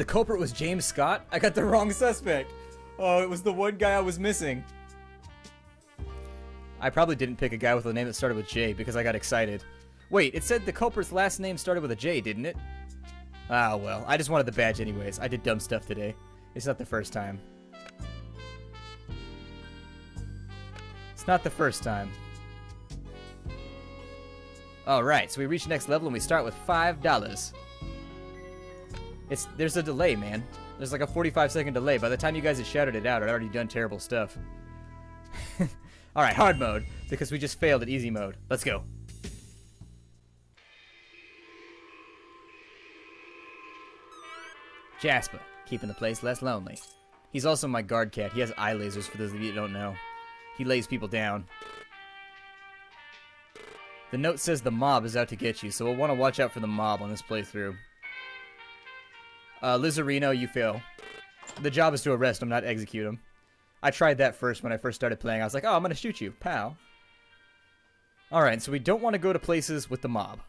The culprit was James Scott? I got the wrong suspect. Oh, it was the one guy I was missing. I probably didn't pick a guy with a name that started with J because I got excited. Wait, it said the culprit's last name started with a J, didn't it? Ah, well, I just wanted the badge anyways. I did dumb stuff today. It's not the first time. It's not the first time. Alright, so we reach next level and we start with $5. There's a delay, man. There's like a 45-second delay. By the time you guys had shouted it out, I'd already done terrible stuff. Alright, hard mode, because we just failed at easy mode. Let's go. Jasper, keeping the place less lonely. He's also my guard cat. He has eye lasers, for those of you who don't know. He lays people down. The note says the mob is out to get you, so we'll want to watch out for the mob on this playthrough. Lizarino, you fail. The job is to arrest him, not execute him. I tried that first when I first started playing. I was like, oh, I'm going to shoot you, pal. Alright, so we don't want to go to places with the mob.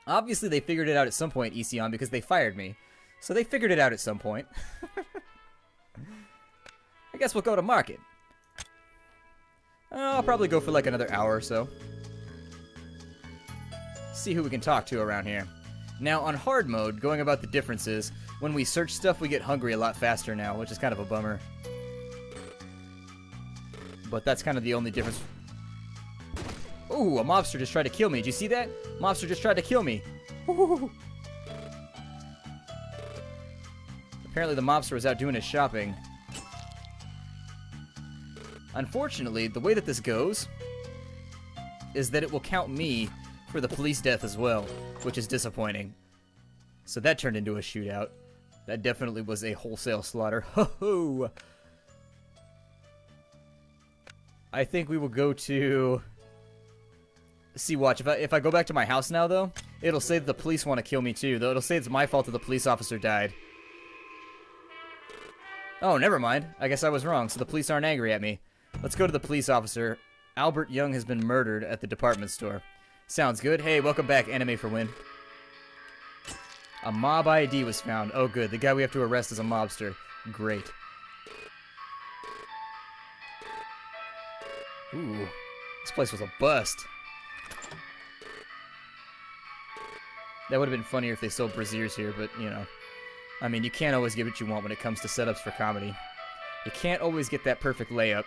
Obviously, they figured it out at some point, Esion, because they fired me. So they figured it out at some point. I guess we'll go to market. I'll probably go for like another hour or so. See who we can talk to around here. Now, on hard mode, going about the differences, when we search stuff, we get hungry a lot faster now, which is kind of a bummer. But that's kind of the only difference. Ooh, a mobster just tried to kill me. Did you see that? Mobster just tried to kill me. Ooh. Apparently the mobster was out doing his shopping. Unfortunately, the way that this goes is that it will count me for the police death as well, which is disappointing. So that turned into a shootout. That definitely was a wholesale slaughter. Ho-ho! I think we will go to... See, watch. If I go back to my house now, though, it'll say that the police want to kill me, too. Though it'll say it's my fault that the police officer died. Oh, never mind. I guess I was wrong, so the police aren't angry at me. Let's go to the police officer. Albert Young has been murdered at the department store. Sounds good. Hey, welcome back, Anime for Win. A mob ID was found. Oh, good. The guy we have to arrest is a mobster. Great. Ooh. This place was a bust. That would have been funnier if they sold braziers here, but, you know. I mean, you can't always get what you want when it comes to setups for comedy. You can't always get that perfect layup.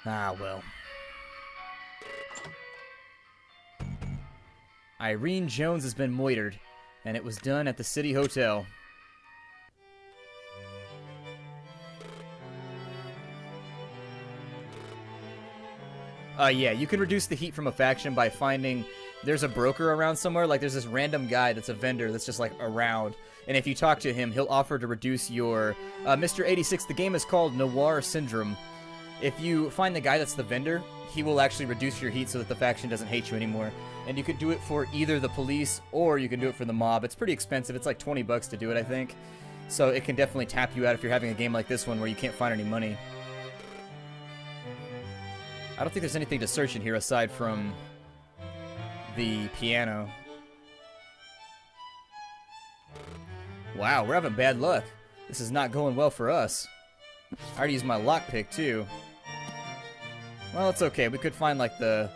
Ah, well. Irene Jones has been moitered, and it was done at the City Hotel. Yeah, you can reduce the heat from a faction by finding there's a broker around somewhere. Like, there's this random guy that's a vendor that's just, like, around. And if you talk to him, he'll offer to reduce your... Mr. 86, the game is called Noir Syndrome. If you find the guy that's the vendor, he will actually reduce your heat so that the faction doesn't hate you anymore. And you could do it for either the police or you can do it for the mob. It's pretty expensive. It's like 20 bucks to do it, I think. So it can definitely tap you out if you're having a game like this one where you can't find any money. I don't think there's anything to search in here aside from the piano. Wow, we're having bad luck. This is not going well for us. I already used my lockpick, too. Well, it's okay. We could find, like, the...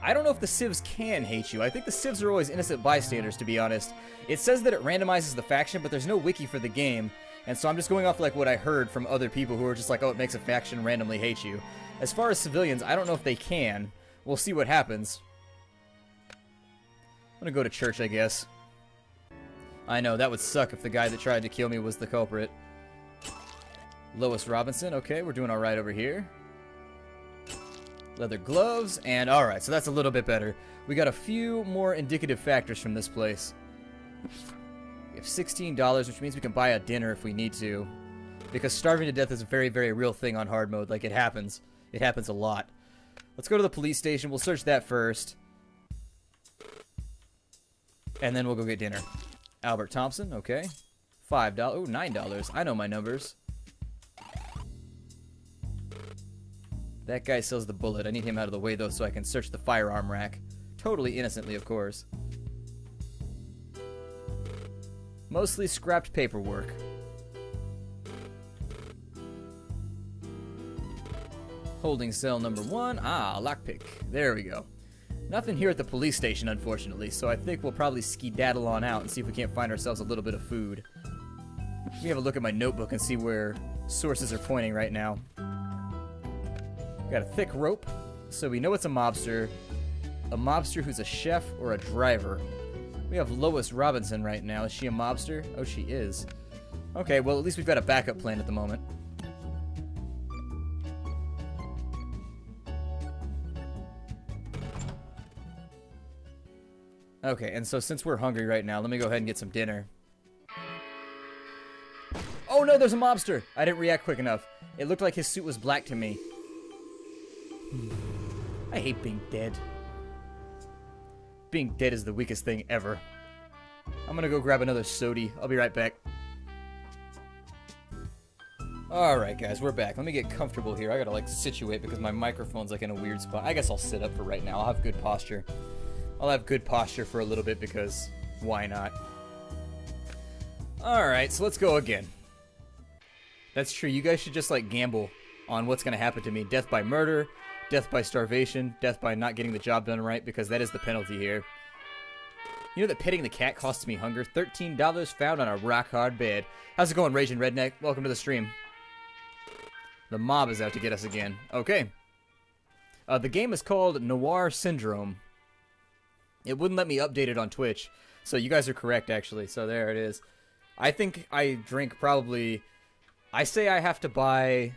I don't know if the civs can hate you. I think the civs are always innocent bystanders, to be honest. It says that it randomizes the faction, but there's no wiki for the game. And so I'm just going off, like, what I heard from other people who are just like, oh, it makes a faction randomly hate you. As far as civilians, I don't know if they can. We'll see what happens. I'm gonna go to church, I guess. I know, that would suck if the guy that tried to kill me was the culprit. Lois Robinson, okay, we're doing alright over here. Leather gloves, and alright, so that's a little bit better. We got a few more indicative factors from this place. We have $16, which means we can buy a dinner if we need to. Because starving to death is a very, very real thing on hard mode. Like, it happens. It happens a lot. Let's go to the police station. We'll search that first. And then we'll go get dinner. Albert Thompson, okay. $5. Oh, $9. I know my numbers. That guy sells the bullet. I need him out of the way, though, so I can search the firearm rack. Totally innocently, of course. Mostly scrapped paperwork. Holding cell number 1. Ah, lockpick. There we go. Nothing here at the police station, unfortunately, so I think we'll probably skedaddle on out and see if we can't find ourselves a little bit of food. Let me have a look at my notebook and see where sources are pointing right now. Got a thick rope, so we know it's a mobster. A mobster who's a chef or a driver. We have Lois Robinson right now. Is she a mobster? Oh, she is. Okay, well, at least we've got a backup plan at the moment. Okay, and so since we're hungry right now, let me go ahead and get some dinner. Oh no, there's a mobster! I didn't react quick enough. It looked like his suit was black to me. I hate being dead. Being dead is the weakest thing ever. I'm gonna go grab another sody. I'll be right back. Alright guys, we're back. Let me get comfortable here. I gotta like situate because my microphone's like in a weird spot. I guess I'll sit up for right now. I'll have good posture. I'll have good posture for a little bit because why not? Alright, so let's go again. That's true. You guys should just like gamble on what's going to happen to me. Death by murder, death by starvation, death by not getting the job done right, because that is the penalty here. You know that petting the cat costs me hunger? $13 found on a rock-hard bed. How's it going, Raging Redneck? Welcome to the stream. The mob is out to get us again. Okay. The game is called Noir Syndrome. It wouldn't let me update it on Twitch, so you guys are correct, actually. So there it is. I think I drink probably... I say I have to buy...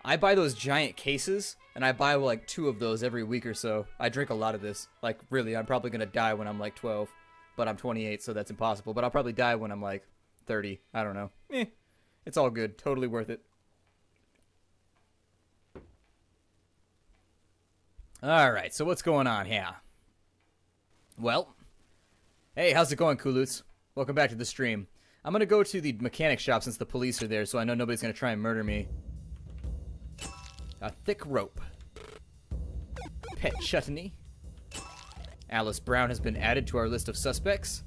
I buy those giant cases, and I buy like 2 of those every week or so. I drink a lot of this. Like, really, I'm probably going to die when I'm like 12. But I'm 28, so that's impossible. But I'll probably die when I'm like 30. I don't know. It's all good. Totally worth it. Alright, so what's going on here? Well, hey, how's it going, Kulutz? Welcome back to the stream. I'm going to go to the mechanic shop since the police are there, so I know nobody's going to try and murder me. A thick rope. Pet chutney. Alice Brown has been added to our list of suspects.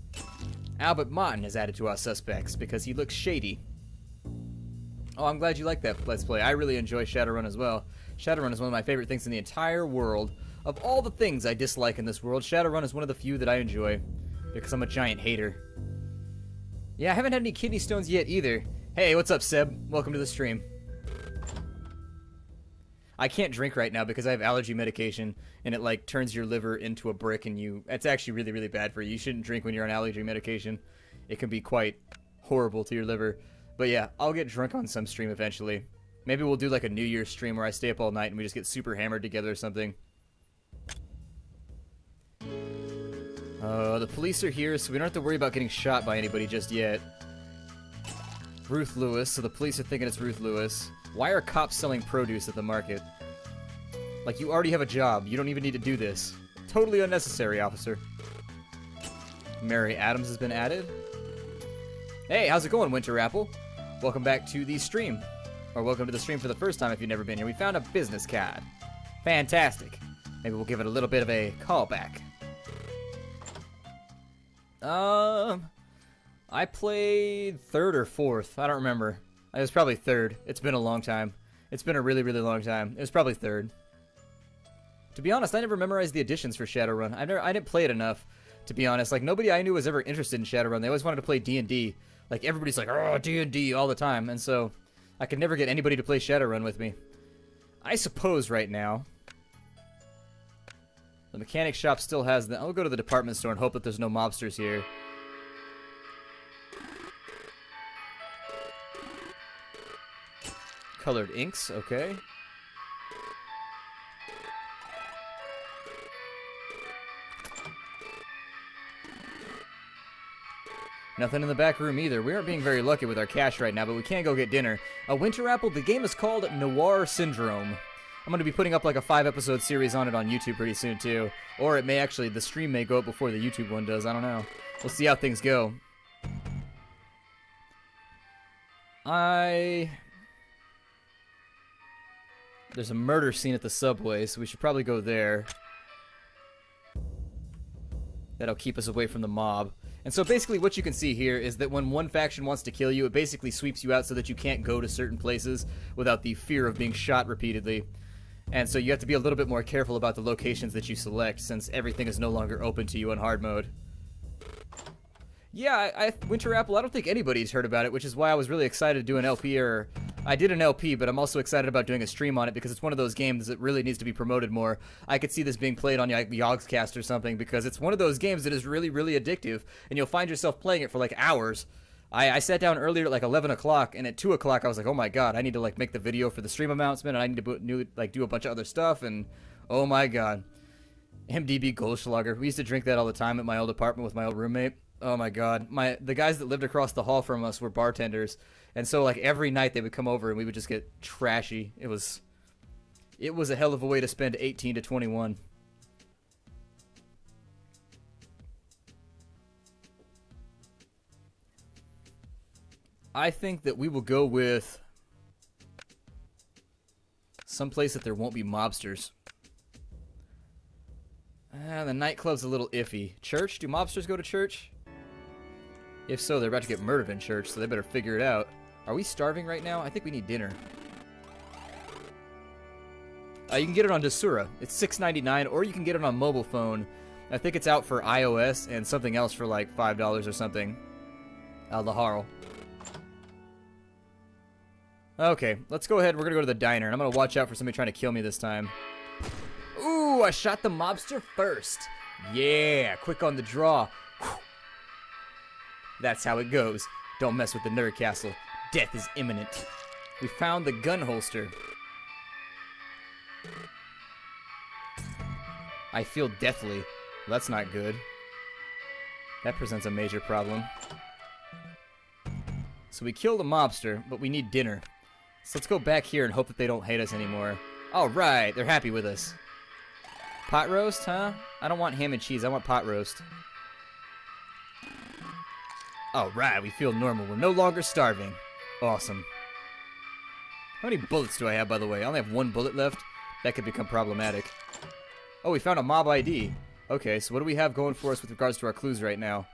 Albert Martin is added to our suspects because he looks shady. Oh, I'm glad you like that Let's Play. I really enjoy Shadowrun as well. Shadowrun is one of my favorite things in the entire world. Of all the things I dislike in this world, Shadowrun is one of the few that I enjoy. Because I'm a giant hater. Yeah, I haven't had any kidney stones yet either. Hey, what's up, Seb? Welcome to the stream. I can't drink right now because I have allergy medication, and it like turns your liver into a brick, and it's actually really, really bad for you. You shouldn't drink when you're on allergy medication. It can be quite horrible to your liver. But yeah, I'll get drunk on some stream eventually. Maybe we'll do like a New Year's stream where I stay up all night and we just get super hammered together or something. The police are here, so we don't have to worry about getting shot by anybody just yet. Ruth Lewis, so the police are thinking it's Ruth Lewis. Why are cops selling produce at the market? Like, you already have a job. You don't even need to do this. Totally unnecessary, officer. Mary Adams has been added. Hey, how's it going, Winter Apple? Welcome back to the stream. Or welcome to the stream for the first time if you've never been here. We found a business card. Fantastic. Maybe we'll give it a little bit of a callback. I played 3rd or 4th. I don't remember. It was probably 3rd. It's been a long time. It's been a really, really long time. It was probably 3rd. To be honest, I never memorized the additions for Shadowrun. I didn't play it enough, to be honest. Like, nobody I knew was ever interested in Shadowrun. They always wanted to play D&D. Like, everybody's like, oh, D&D all the time. And so, I could never get anybody to play Shadowrun with me. I suppose right now, the mechanic shop still has the... I'll go to the department store and hope that there's no mobsters here. Colored inks, okay. Nothing in the back room either. We aren't being very lucky with our cash right now, but we can go get dinner. A Winter Apple, the game is called Noir Syndrome. I'm going to be putting up like a 5-episode series on it on YouTube pretty soon too. Or it may actually, the stream may go up before the YouTube one does. I don't know. We'll see how things go. There's a murder scene at the subway, so we should probably go there. That'll keep us away from the mob. And so basically what you can see here is that when one faction wants to kill you, it basically sweeps you out so that you can't go to certain places without the fear of being shot repeatedly. And so you have to be a little bit more careful about the locations that you select, since everything is no longer open to you in hard mode. Yeah, Winter Apple, I don't think anybody's heard about it, which is why I was really excited to do an LP, or I did an LP, but I'm also excited about doing a stream on it because it's one of those games that really needs to be promoted more. I could see this being played on like Yogscast or something, because it's one of those games that is really, really addictive, and you'll find yourself playing it for like hours. I sat down earlier at like 11 o'clock, and at 2 o'clock I was like, oh my god, I need to like make the video for the stream announcement, and I need to do a bunch of other stuff, and oh my god. MDB Goldschlager. We used to drink that all the time at my old apartment with my old roommate. Oh my god. The guys that lived across the hall from us were bartenders, and so like every night they would come over and we would just get trashy. It was a hell of a way to spend 18 to 21. I think that we will go with some place that there won't be mobsters. The nightclub's a little iffy. Church? Do mobsters go to church? If so, they're about to get murdered in church, so they better figure it out. Are we starving right now? I think we need dinner. You can get it on Desura. It's $6.99, or you can get it on mobile phone. I think it's out for iOS and something else for like $5 or something. Al-Laharl. Okay, let's go ahead. We're gonna go to the diner, and I'm gonna watch out for somebody trying to kill me this time. Ooh, I shot the mobster first. Yeah, quick on the draw. Whew. That's how it goes. Don't mess with the nerd castle. Death is imminent. We found the gun holster. I feel deathly. Well, that's not good. That presents a major problem. So we killed a mobster, but we need dinner. So let's go back here and hope that they don't hate us anymore. Alright, they're happy with us. Pot roast, huh? I don't want ham and cheese, I want pot roast. Alright, we feel normal. We're no longer starving. Awesome. How many bullets do I have, by the way? I only have 1 bullet left. That could become problematic. Oh, we found a mob ID. Okay, so what do we have going for us with regards to our clues right now?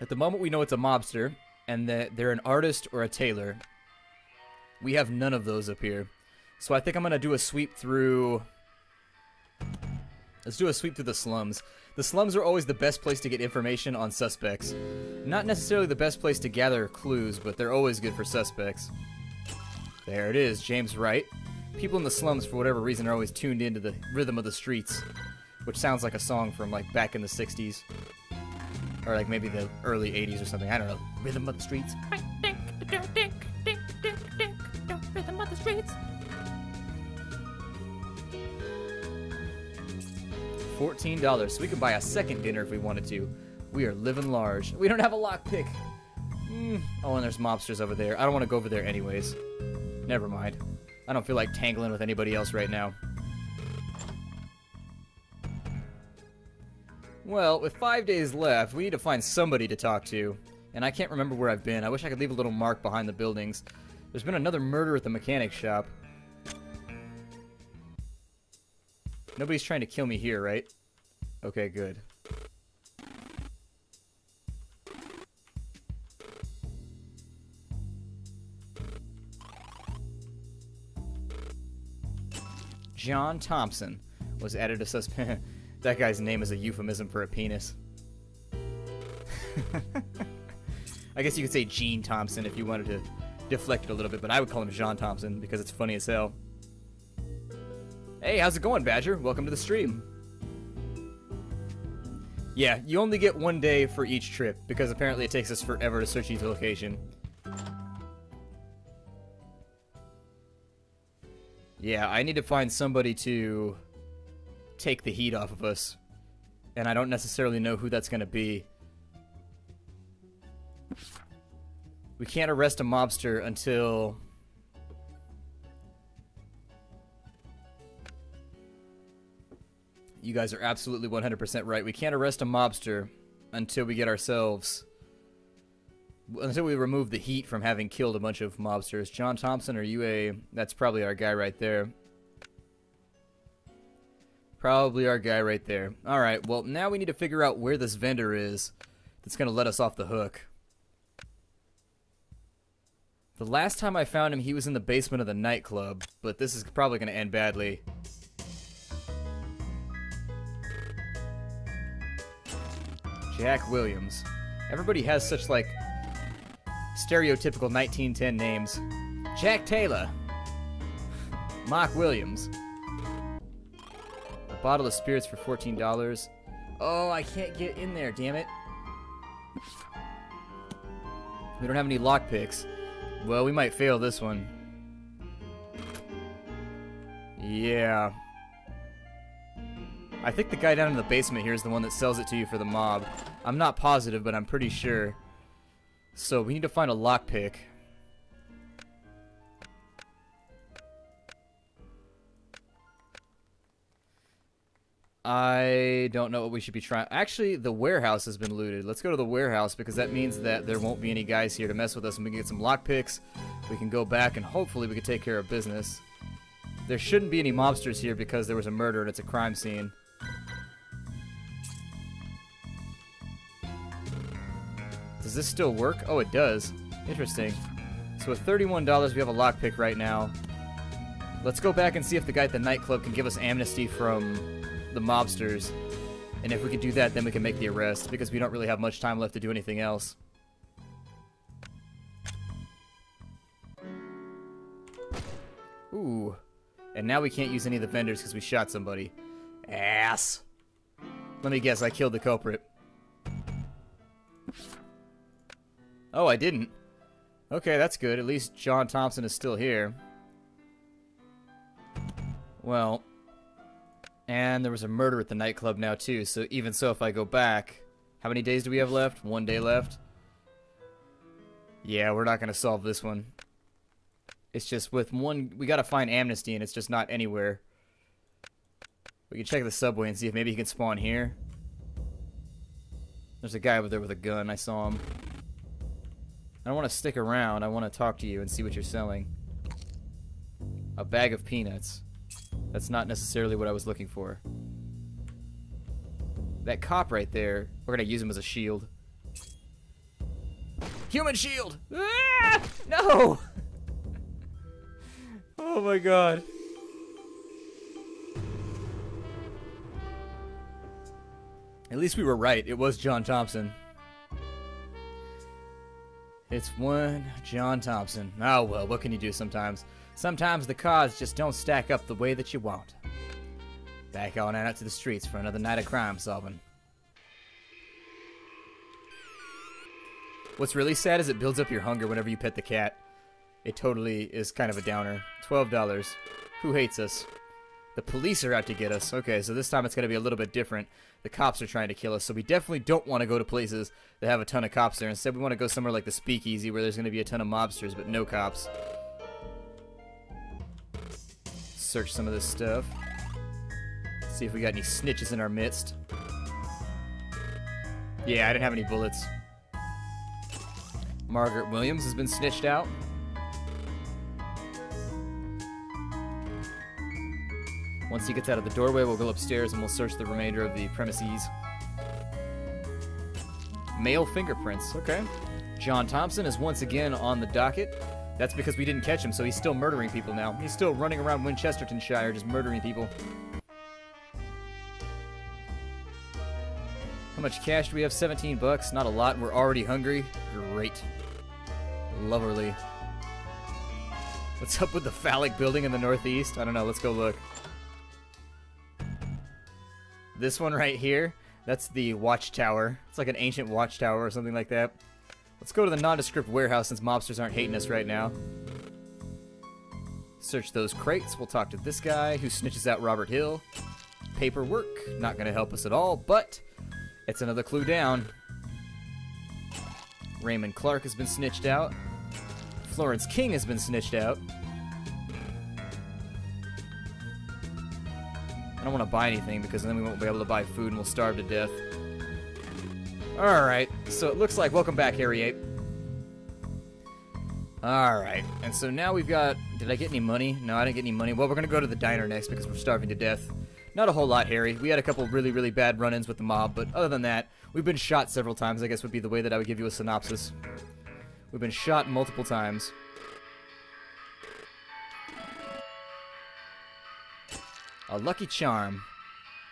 At the moment, we know it's a mobster, and that they're an artist or a tailor. We have none of those up here. So I think I'm going to do a sweep through... Let's do a sweep through the slums. The slums are always the best place to get information on suspects. Not necessarily the best place to gather clues, but they're always good for suspects. There it is, James Wright. People in the slums, for whatever reason, are always tuned into the rhythm of the streets, which sounds like a song from, like, back in the 60s. Or, like, maybe the early 80s or something. I don't know. Rhythm of the streets. Rhythm of the streets. $14, so we could buy a second dinner if we wanted to. We are living large. We don't have a lockpick. Oh, and there's mobsters over there. I don't want to go over there anyways. Never mind. I don't feel like tangling with anybody else right now. Well, with 5 days left, we need to find somebody to talk to. And I can't remember where I've been. I wish I could leave a little mark behind the buildings. There's been another murder at the mechanic shop. Nobody's trying to kill me here, right? Okay, good. John Thompson was added as suspect. That guy's name is a euphemism for a penis. I guess you could say Gene Thompson if you wanted to deflect it a little bit, but I would call him John Thompson because it's funny as hell. Hey, how's it going, Badger? Welcome to the stream. Yeah, you only get 1 day for each trip, because apparently it takes us forever to search each location. Yeah, I need to find somebody to take the heat off of us. And I don't necessarily know who that's going to be. We can't arrest a mobster until... You guys are absolutely 100% right. We can't arrest a mobster until we get ourselves... Until we remove the heat from having killed a bunch of mobsters. John Thompson, are you a... That's probably our guy right there. Probably our guy right there. Alright, well, now we need to figure out where this vendor is that's going to let us off the hook. The last time I found him, he was in the basement of the nightclub, but this is probably going to end badly. Jack Williams. Everybody has such, like, stereotypical 1910 names. Jack Taylor. Mark Williams. A bottle of spirits for $14. Oh, I can't get in there, damn it. We don't have any lockpicks. Well, we might fail this one. Yeah. I think the guy down in the basement here is the one that sells it to you for the mob. I'm not positive, but I'm pretty sure. So we need to find a lockpick. I don't know what we should be trying. Actually, the warehouse has been looted. Let's go to the warehouse because that means that there won't be any guys here to mess with us, and we can get some lockpicks. We can go back and hopefully we can take care of business. There shouldn't be any mobsters here because there was a murder and it's a crime scene. Does this still work? Oh, it does. Interesting. So with $31, we have a lockpick right now. Let's go back and see if the guy at the nightclub can give us amnesty from the mobsters. And if we can do that, then we can make the arrest, because we don't really have much time left to do anything else. Ooh. And now we can't use any of the vendors because we shot somebody. Ass. Let me guess, I killed the culprit. Oh, I didn't. Okay, that's good. At least John Thompson is still here. Well, and there was a murder at the nightclub now too, so even so, if I go back, how many days do we have left? 1 day left? Yeah, we're not going to solve this one. It's just with one, we got to find amnesty and it's just not anywhere. We can check the subway and see if maybe he can spawn here. There's a guy over there with a gun, I saw him. I don't want to stick around, I want to talk to you and see what you're selling. A bag of peanuts. That's not necessarily what I was looking for. That cop right there, we're going to use him as a shield. Human shield! Ah! No! Oh my god. At least we were right. It was John Thompson. It's one John Thompson. Oh well, what can you do sometimes? Sometimes the cards just don't stack up the way that you want. Back on out to the streets for another night of crime solving. What's really sad is it builds up your hunger whenever you pet the cat. It totally is kind of a downer. $12. Who hates us? The police are out to get us. Okay, so this time it's going to be a little bit different. The cops are trying to kill us, so we definitely don't want to go to places that have a ton of cops there. Instead, we want to go somewhere like the Speakeasy where there's going to be a ton of mobsters, but no cops. Search some of this stuff. See if we got any snitches in our midst. Yeah, I didn't have any bullets. Margaret Williams has been snitched out. Once he gets out of the doorway, we'll go upstairs and we'll search the remainder of the premises. Male fingerprints. Okay. John Thompson is once again on the docket. That's because we didn't catch him, so he's still murdering people now. He's still running around Winchestertonshire just murdering people. How much cash do we have? 17 bucks. Not a lot. We're already hungry. Great. Lovely. What's up with the phallic building in the northeast? I don't know. Let's go look. This one right here, that's the watchtower. It's like an ancient watchtower or something like that. Let's go to the nondescript warehouse since mobsters aren't hating us right now. Search those crates. We'll talk to this guy who snitches out Robert Hill. Paperwork, not going to help us at all, but it's another clue down. Raymond Clark has been snitched out. Florence King has been snitched out. I don't want to buy anything because then we won't be able to buy food and we'll starve to death. Alright, so it looks like... Welcome back, Harry Ape. Alright, and so now we've got... Did I get any money? No, I didn't get any money. Well, we're going to go to the diner next because we're starving to death. Not a whole lot, Harry. We had a couple really, really bad run-ins with the mob, but other than that, we've been shot several times, I guess would be the way that I would give you a synopsis. We've been shot multiple times. A Lucky Charm.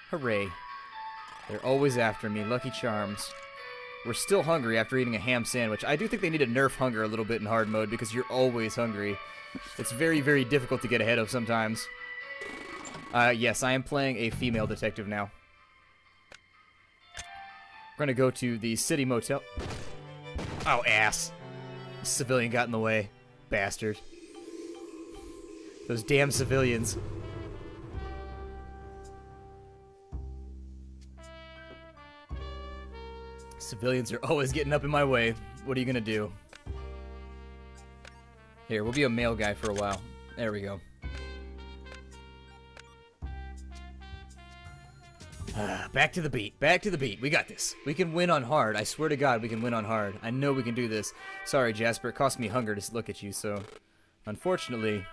Hooray. They're always after me, Lucky Charms. We're still hungry after eating a ham sandwich. I do think they need to nerf hunger a little bit in hard mode because you're always hungry. It's very, very difficult to get ahead of sometimes. Yes, I am playing a female detective now. We're gonna go to the city motel. Oh, ass. The civilian got in the way. Bastard. Those damn civilians. Civilians are always getting up in my way. What are you gonna do? Here, we'll be a male guy for a while. There we go. Back to the beat. Back to the beat. We got this. We can win on hard. I swear to God, we can win on hard. I know we can do this. Sorry, Jasper. It cost me hunger to look at you, so... Unfortunately,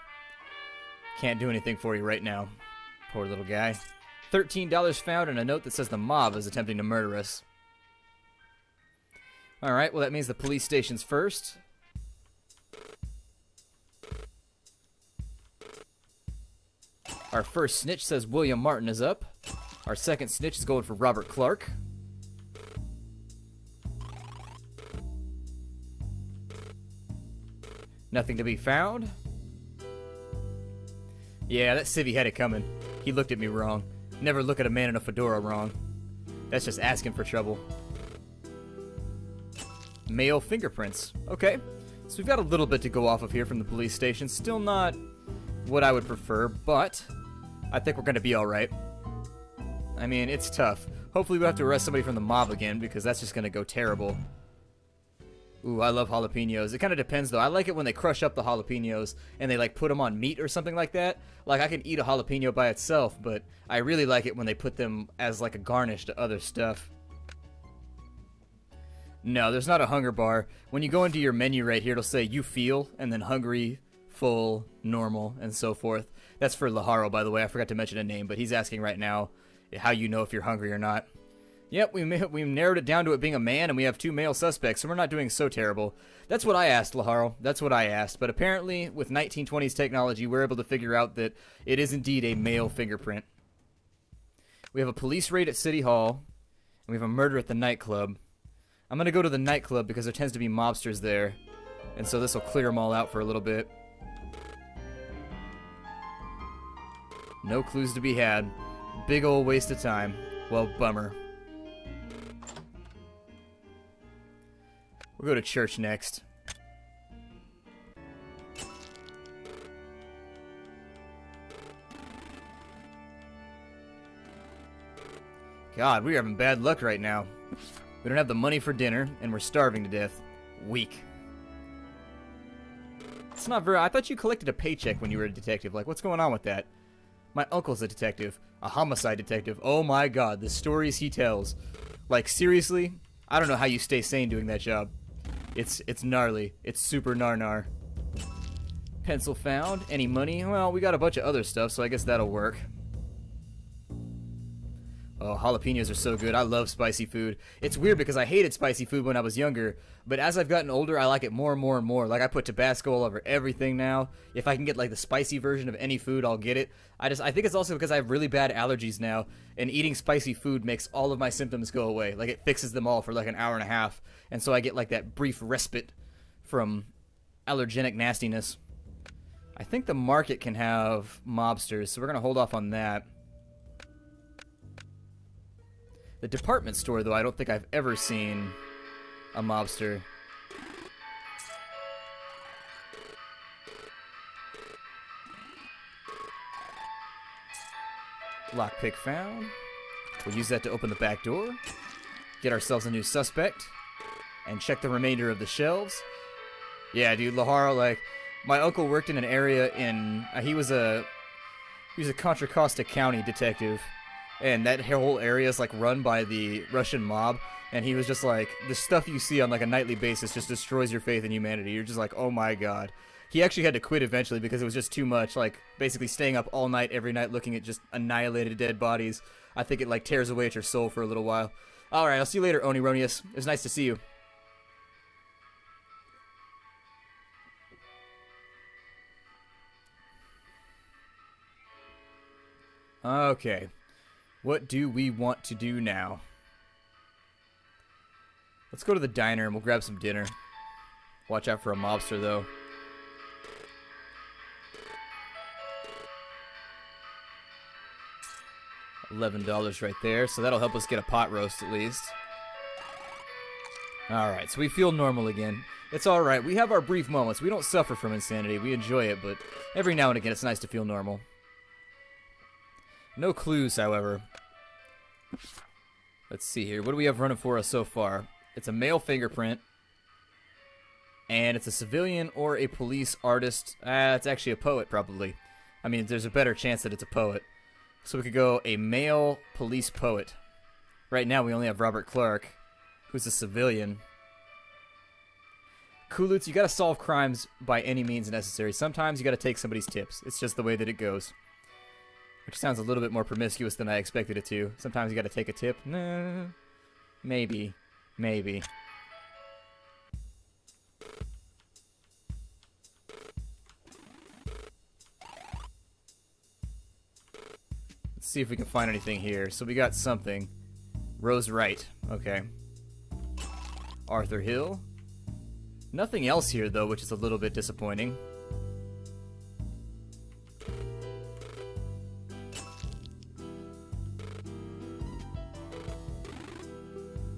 can't do anything for you right now. Poor little guy. $13 found and a note that says the mob is attempting to murder us. Alright, well that means the police station's first. Our first snitch says William Martin is up. Our second snitch is going for Robert Clark. Nothing to be found. Yeah, that civvy had it coming. He looked at me wrong. Never look at a man in a fedora wrong. That's just asking for trouble. Male fingerprints. Okay. So we've got a little bit to go off of here from the police station. Still not what I would prefer, but I think we're going to be alright. I mean, it's tough. Hopefully we'll have to arrest somebody from the mob again, because that's just going to go terrible. Ooh, I love jalapenos. It kind of depends, though. I like it when they crush up the jalapenos and they, like, put them on meat or something like that. Like, I can eat a jalapeno by itself, but I really like it when they put them as, like, a garnish to other stuff. No, there's not a hunger bar. When you go into your menu right here, it'll say you feel, and then hungry, full, normal, and so forth. That's for Laharo, by the way. I forgot to mention a name, but he's asking right now how you know if you're hungry or not. Yep, we narrowed it down to it being a man, and we have 2 male suspects, so we're not doing so terrible. That's what I asked, Laharo. That's what I asked. But apparently, with 1920s technology, we're able to figure out that it is indeed a male fingerprint. We have a police raid at City Hall, and we have a murder at the nightclub. I'm going to go to the nightclub because there tends to be mobsters there, and so this will clear them all out for a little bit. No clues to be had. Big ol' waste of time. Well, bummer. We'll go to church next. God, we're having bad luck right now. We don't have the money for dinner, and we're starving to death. Weak. It's not very... I thought you collected a paycheck when you were a detective. Like, what's going on with that? My uncle's a detective. A homicide detective. Oh my God, the stories he tells. Like, seriously? I don't know how you stay sane doing that job. It's gnarly. It's super nar-nar. Pencil found. Any money? Well, we got a bunch of other stuff, so I guess that'll work. Oh, jalapenos are so good. I love spicy food. It's weird because I hated spicy food when I was younger, but as I've gotten older, I like it more and more and more. Like, I put Tabasco all over everything now. If I can get, like, the spicy version of any food, I'll get it. I think it's also because I have really bad allergies now, and eating spicy food makes all of my symptoms go away. Like, it fixes them all for, like, an hour and a half, and so I get, like, that brief respite from allergenic nastiness. I think the market can have mobsters, so we're going to hold off on that. The department store, though, I don't think I've ever seen a mobster. Lockpick found. We'll use that to open the back door, get ourselves a new suspect, and check the remainder of the shelves. Yeah, dude, Lahara, like, my uncle worked in an area in, he was a Contra Costa County detective. And that whole area is, like, run by the Russian mob. And he was just like, the stuff you see on, like, a nightly basis just destroys your faith in humanity. You're just like, oh my God. He actually had to quit eventually because it was just too much, like, basically staying up all night, every night, looking at just annihilated dead bodies. I think it, like, tears away at your soul for a little while. Alright, I'll see you later, Onironius. It was nice to see you. Okay. What do we want to do now? Let's go to the diner and we'll grab some dinner. Watch out for a mobster, though. $11 right there, so that'll help us get a pot roast at least. Alright, so we feel normal again. It's alright, we have our brief moments. We don't suffer from insanity, we enjoy it, but every now and again it's nice to feel normal. No clues, however. Let's see here, what do we have running for us so far? It's a male fingerprint. And it's a civilian or a police artist. It's actually a poet, probably. I mean, there's a better chance that it's a poet. So we could go a male police poet. Right now we only have Robert Clark, who's a civilian. Kulutz, you gotta solve crimes by any means necessary. Sometimes you gotta take somebody's tips. It's just the way that it goes. Which sounds a little bit more promiscuous than I expected it to. Sometimes you gotta take a tip. Nah, maybe. Maybe. Let's see if we can find anything here. So we got something. Rose Wright. Okay. Arthur Hill. Nothing else here, though, which is a little bit disappointing.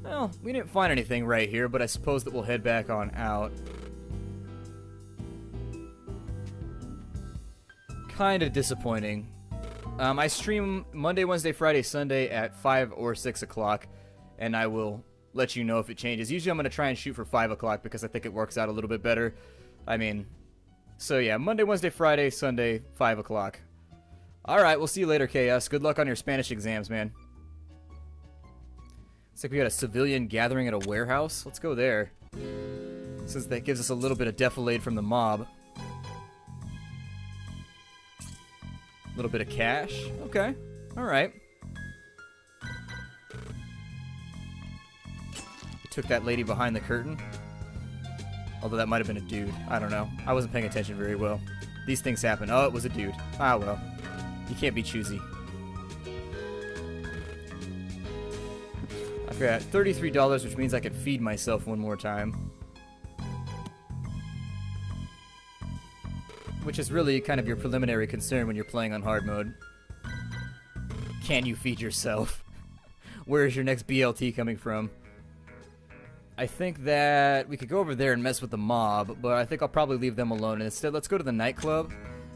Well, we didn't find anything right here, but I suppose that we'll head back on out. Kind of disappointing. I stream Monday, Wednesday, Friday, Sunday at 5 or 6 o'clock, and I will let you know if it changes. Usually I'm going to try and shoot for 5 o'clock because I think it works out a little bit better. I mean, so yeah, Monday, Wednesday, Friday, Sunday, 5 o'clock. Alright, we'll see you later, KS. Good luck on your Spanish exams, man. Looks like we got a civilian gathering at a warehouse. Let's go there. Since that gives us a little bit of defilade from the mob. A little bit of cash. Okay. Alright. Took that lady behind the curtain. Although that might have been a dude. I don't know. I wasn't paying attention very well. These things happen. Oh, it was a dude. Ah, well. You can't be choosy. I've got $33, which means I could feed myself one more time. Which is really kind of your preliminary concern when you're playing on hard mode. Can you feed yourself? Where is your next BLT coming from? I think that we could go over there and mess with the mob, but I think I'll probably leave them alone. And instead, let's go to the nightclub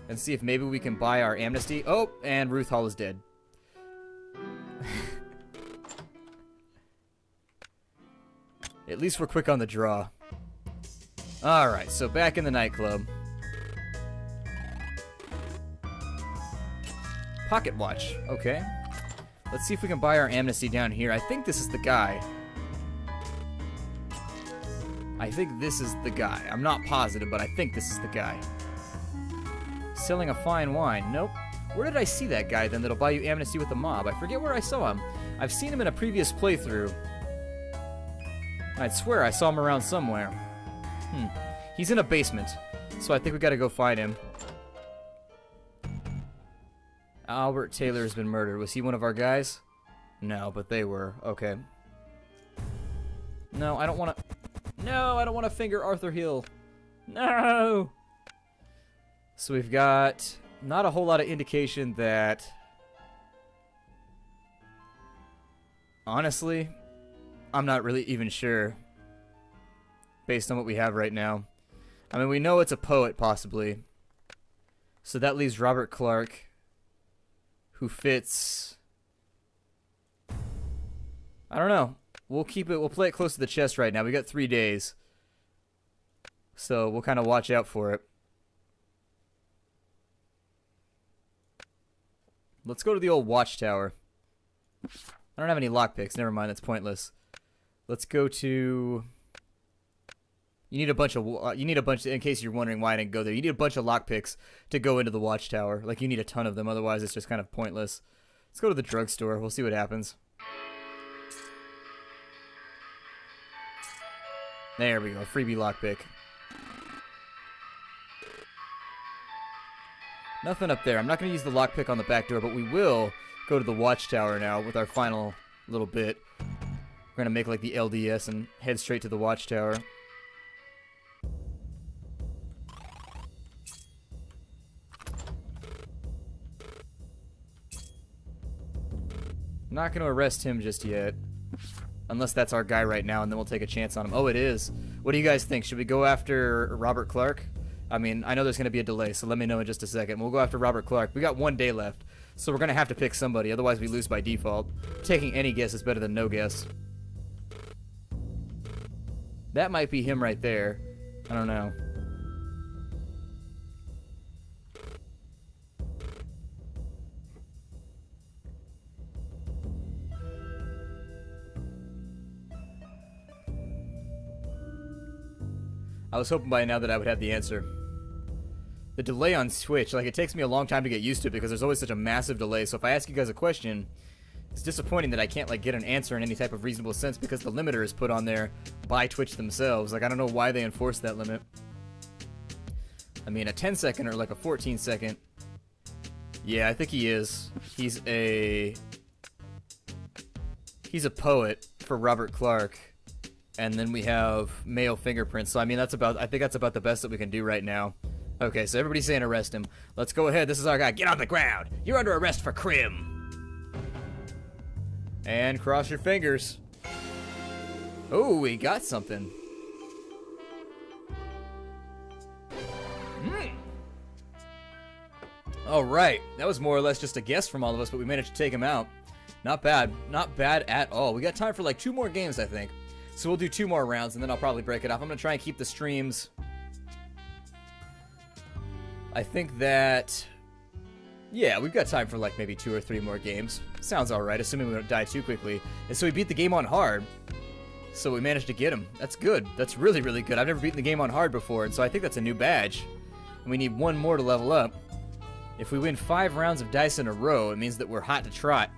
and see if maybe we can buy our amnesty. Oh, and Ruth Hall is dead. At least we're quick on the draw. Alright, so back in the nightclub. Pocket watch. Okay. Let's see if we can buy our amnesty down here. I think this is the guy. I think this is the guy. I'm not positive, but I think this is the guy. Selling a fine wine. Nope. Where did I see that guy, then, that'll buy you amnesty with the mob? I forget where I saw him. I've seen him in a previous playthrough. I'd swear I saw him around somewhere. He's in a basement, so I think we gotta go find him. Albert Taylor has been murdered. Was he one of our guys? No, but they were. Okay. No, I don't want to... No, I don't want to finger Arthur Hill. No! So we've got not a whole lot of indication that... Honestly, I'm not really even sure. Based on what we have right now. I mean, we know it's a poet, possibly. So that leaves Robert Clark, who fits... I don't know. We'll keep it. We'll play it close to the chest right now. We got 3 days, so we'll kind of watch out for it. Let's go to the old watchtower. I don't have any lockpicks. Never mind. That's pointless. Let's go to You need a bunch of in case you're wondering why I didn't go there. You need a bunch of lockpicks to go into the watchtower. Like, you need a ton of them, otherwise it's just kind of pointless. Let's go to the drugstore. We'll see what happens. There we go. Freebie lockpick. Nothing up there. I'm not going to use the lockpick on the back door, but we will go to the watchtower now with our final little bit. We're going to make like the LDS and head straight to the watchtower. Not going to arrest him just yet. Unless that's our guy right now, and then we'll take a chance on him. Oh, it is. What do you guys think? Should we go after Robert Clark? I mean, I know there's going to be a delay, so let me know in just a second. We'll go after Robert Clark. We got 1 day left, so we're going to have to pick somebody. Otherwise, we lose by default. Taking any guess is better than no guess. That might be him right there. I don't know. I was hoping by now that I would have the answer. The delay on Switch, like, it takes me a long time to get used to it because there's always such a massive delay. So if I ask you guys a question, it's disappointing that I can't, like, get an answer in any type of reasonable sense because the limiter is put on there by Twitch themselves. Like, I don't know why they enforce that limit. I mean, a 10-second or, like, a 14-second. Yeah, I think he is. He's a poet for Robert Clark. And then we have male fingerprints. So, I mean, I think that's about the best that we can do right now. Okay, so everybody's saying arrest him. Let's go ahead. This is our guy. Get on the ground. You're under arrest for crim. And cross your fingers. Oh, we got something. All right. That was more or less just a guess from all of us, but we managed to take him out. Not bad. Not bad at all. We got time for like 2 more games, I think. So we'll do 2 more rounds, and then I'll probably break it off. I'm going to try and keep the streams. I think that... yeah, we've got time for like maybe 2 or 3 more games. Sounds alright, assuming we don't die too quickly. And so we beat the game on hard. So we managed to get him. That's good. That's really, really good. I've never beaten the game on hard before, and so I think that's a new badge. And we need 1 more to level up. If we win 5 rounds of dice in a row, it means that we're hot to trot.